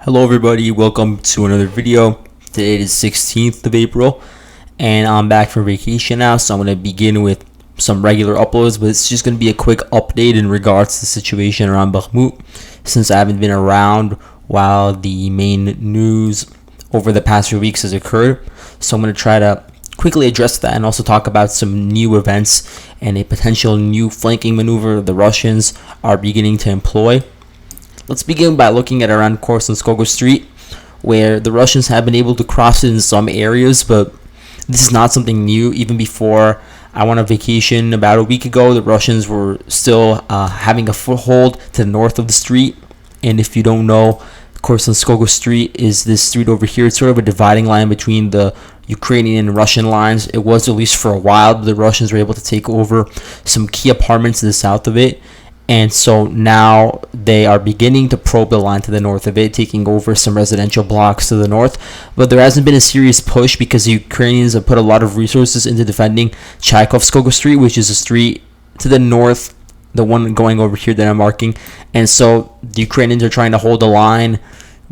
Hello everybody, welcome to another video. Today is 16th of April and I'm back from vacation now, so I'm going to begin with some regular uploads, but it's just going to be a quick update in regards to the situation around Bakhmut since I haven't been around while the main news over the past few weeks has occurred. So I'm going to try to quickly address that and also talk about some new events and a potential new flanking maneuver the Russians are beginning to employ. Let's begin by looking at around Korsunskogo Street, where the Russians have been able to cross it in some areas, but this is not something new. Even before I went on vacation about a week ago, the Russians were still having a foothold to the north of the street. And if you don't know, Korsunskogo Street is this street over here. It's sort of a dividing line between the Ukrainian and Russian lines. It was, at least for a while, but the Russians were able to take over some key apartments to the south of it. And so now they are beginning to probe the line to the north of it, taking over some residential blocks to the north. But there hasn't been a serious push because the Ukrainians have put a lot of resources into defending Tchaikovskogo Street, which is a street to the north, the one going over here that I'm marking. And so the Ukrainians are trying to hold the line,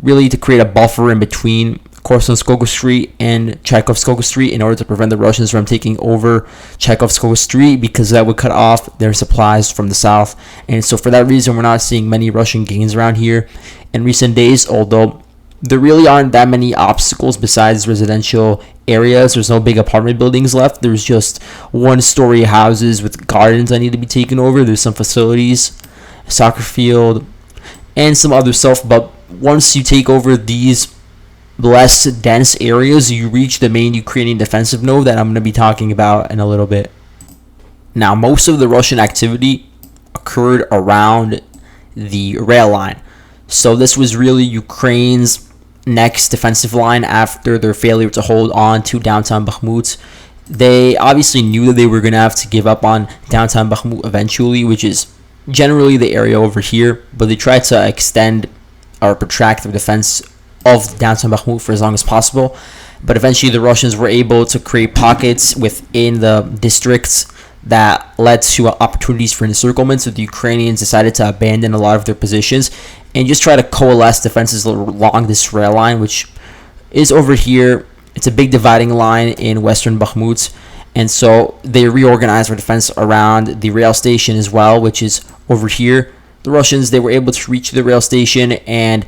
really to create a buffer in between Korsunskogo Street and Tchaikovskogo Street in order to prevent the Russians from taking over Tchaikovskogo Street, because that would cut off their supplies from the south. And so for that reason, we're not seeing many Russian gains around here in recent days, although there really aren't that many obstacles besides residential areas. There's no big apartment buildings left. There's just one-story houses with gardens that need to be taken over. There's some facilities, a soccer field, and some other stuff. But once you take over these less dense areas, you reach the main Ukrainian defensive node that I'm going to be talking about in a little bit. Now, most of the Russian activity occurred around the rail line. So this was really Ukraine's next defensive line after their failure to hold on to downtown Bakhmut. They obviously knew that they were going to have to give up on downtown Bakhmut eventually, which is generally the area over here, but they tried to extend or protract their defense of downtown Bakhmut for as long as possible. But eventually the Russians were able to create pockets within the districts that led to opportunities for encirclement. So the Ukrainians decided to abandon a lot of their positions and just try to coalesce defenses along this rail line, which is over here. It's a big dividing line in western Bakhmut. And so they reorganized their defense around the rail station as well, which is over here. The Russians, they were able to reach the rail station, and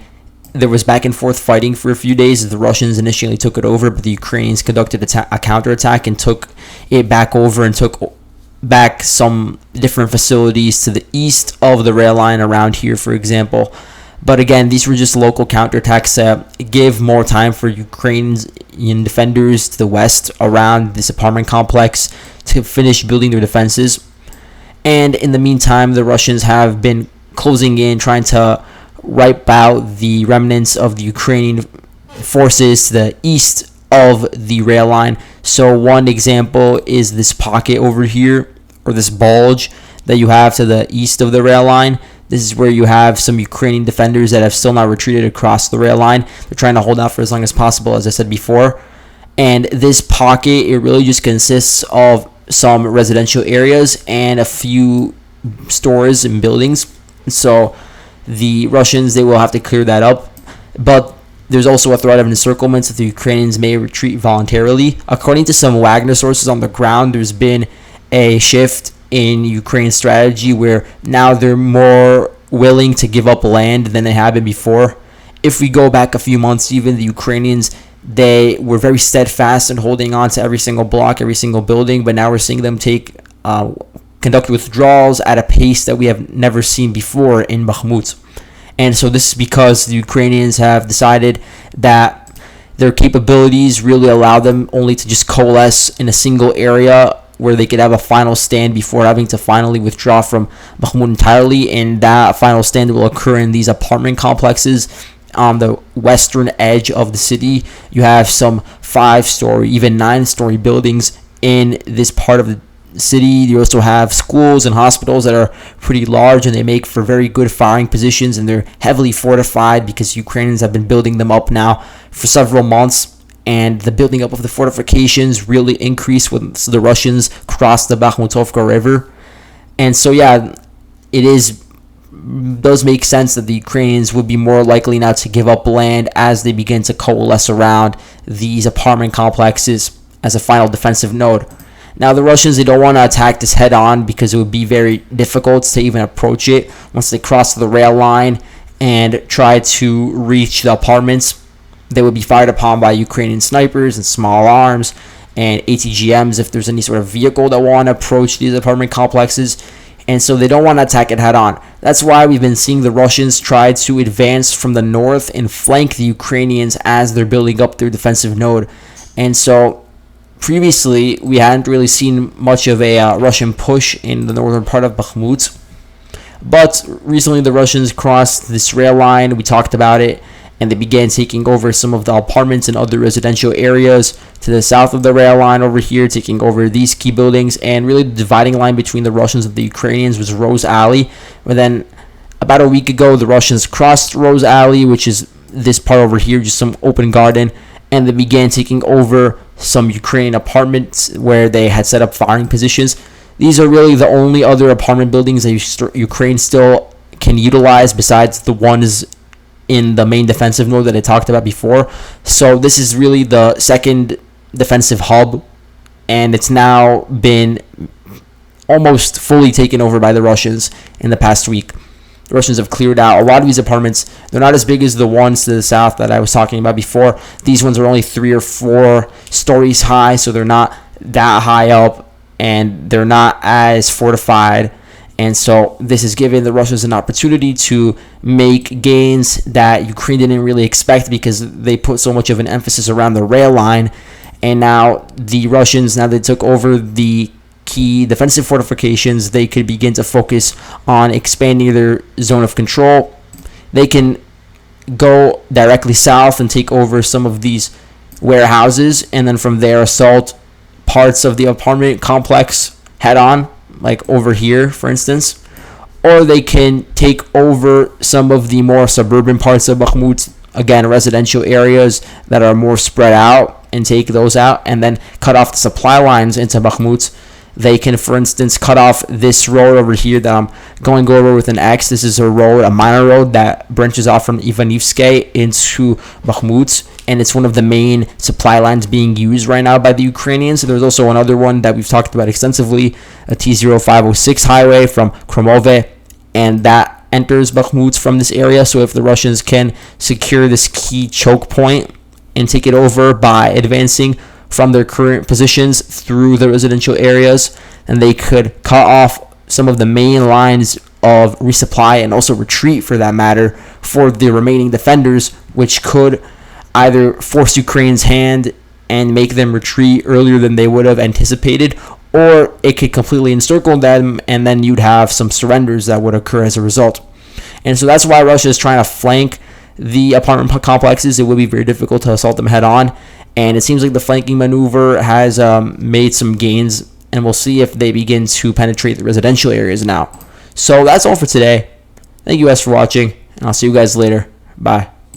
there was back and forth fighting for a few days as the Russians initially took it over, but the Ukrainians conducted a counterattack and took it back over and took back some different facilities to the east of the rail line around here, for example. But again, these were just local counterattacks that gave more time for Ukrainian defenders to the west around this apartment complex to finish building their defenses. And in the meantime, the Russians have been closing in, trying to wipe out the remnants of the Ukrainian forces to the east of the rail line. So one example is this pocket over here, or this bulge that you have to the east of the rail line. This is where you have some Ukrainian defenders that have still not retreated across the rail line. They're trying to hold out for as long as possible, as I said before. And this pocket, it really just consists of some residential areas and a few stores and buildings. So the Russians, they will have to clear that up. But there's also a threat of encirclement, so the Ukrainians may retreat voluntarily. According to some Wagner sources on the ground, there's been a shift in Ukraine's strategy where now they're more willing to give up land than they have been before. If we go back a few months, even the Ukrainians, they were very steadfast in holding on to every single block, every single building, but now we're seeing them conduct withdrawals at a pace that we have never seen before in Bakhmut. And so this is because the Ukrainians have decided that their capabilities really allow them only to just coalesce in a single area where they could have a final stand before having to finally withdraw from Bakhmut entirely. And that final stand will occur in these apartment complexes on the western edge of the city. You have some 5-story, even 9-story buildings in this part of the city. You also have schools and hospitals that are pretty large, and they make for very good firing positions, and they're heavily fortified because Ukrainians have been building them up now for several months. And the building up of the fortifications really increased when the Russians crossed the Bakhmutovka River. And so, yeah, it is does make sense that the Ukrainians would be more likely now to give up land as they begin to coalesce around these apartment complexes as a final defensive node. Now, the Russians, they don't want to attack this head on because it would be very difficult to even approach it once they cross the rail line and try to reach the apartments. They would be fired upon by Ukrainian snipers and small arms and ATGMs if there's any sort of vehicle that want to approach these apartment complexes. And so they don't want to attack it head on. That's why we've been seeing the Russians try to advance from the north and flank the Ukrainians as they're building up their defensive node. And so previously, we hadn't really seen much of a Russian push in the northern part of Bakhmut. But recently, the Russians crossed this rail line. We talked about it. And they began taking over some of the apartments and other residential areas to the south of the rail line over here, taking over these key buildings. And really, the dividing line between the Russians and the Ukrainians was Rose Alley. But then, about a week ago, the Russians crossed Rose Alley, which is this part over here, just some open garden. And they began taking over some Ukrainian apartments where they had set up firing positions. These are really the only other apartment buildings that Ukraine still can utilize besides the ones in the main defensive node that I talked about before. So this is really the second defensive hub, and it's now been almost fully taken over by the Russians in the past week. The Russians have cleared out a lot of these apartments. They're not as big as the ones to the south that I was talking about before. These ones are only 3 or 4 stories high, so they're not that high up, and they're not as fortified. And so this has given the Russians an opportunity to make gains that Ukraine didn't really expect because they put so much of an emphasis around the rail line. And now the Russians, now they took over the key defensive fortifications, they could begin to focus on expanding their zone of control. They can go directly south and take over some of these warehouses, and then from there assault parts of the apartment complex head on, like over here, for instance. Or they can take over some of the more suburban parts of Bakhmut, again, residential areas that are more spread out, and take those out, and then cut off the supply lines into Bakhmut. They can, for instance, cut off this road over here that I'm going over with an X. This is a road, a minor road that branches off from Ivanivske into Bakhmut, and it's one of the main supply lines being used right now by the Ukrainians. There's also another one that we've talked about extensively, a T0506 highway from Kromove, and that enters Bakhmut from this area. So if the Russians can secure this key choke point and take it over by advancing from their current positions through the residential areas, and they could cut off some of the main lines of resupply and also retreat, for that matter, for the remaining defenders, which could either force Ukraine's hand and make them retreat earlier than they would have anticipated, or it could completely encircle them, and then you'd have some surrenders that would occur as a result. And so that's why Russia is trying to flank the apartment complexes. It would be very difficult to assault them head on. And it seems like the flanking maneuver has made some gains, and we'll see if they begin to penetrate the residential areas now. So that's all for today. Thank you guys for watching, and I'll see you guys later. Bye.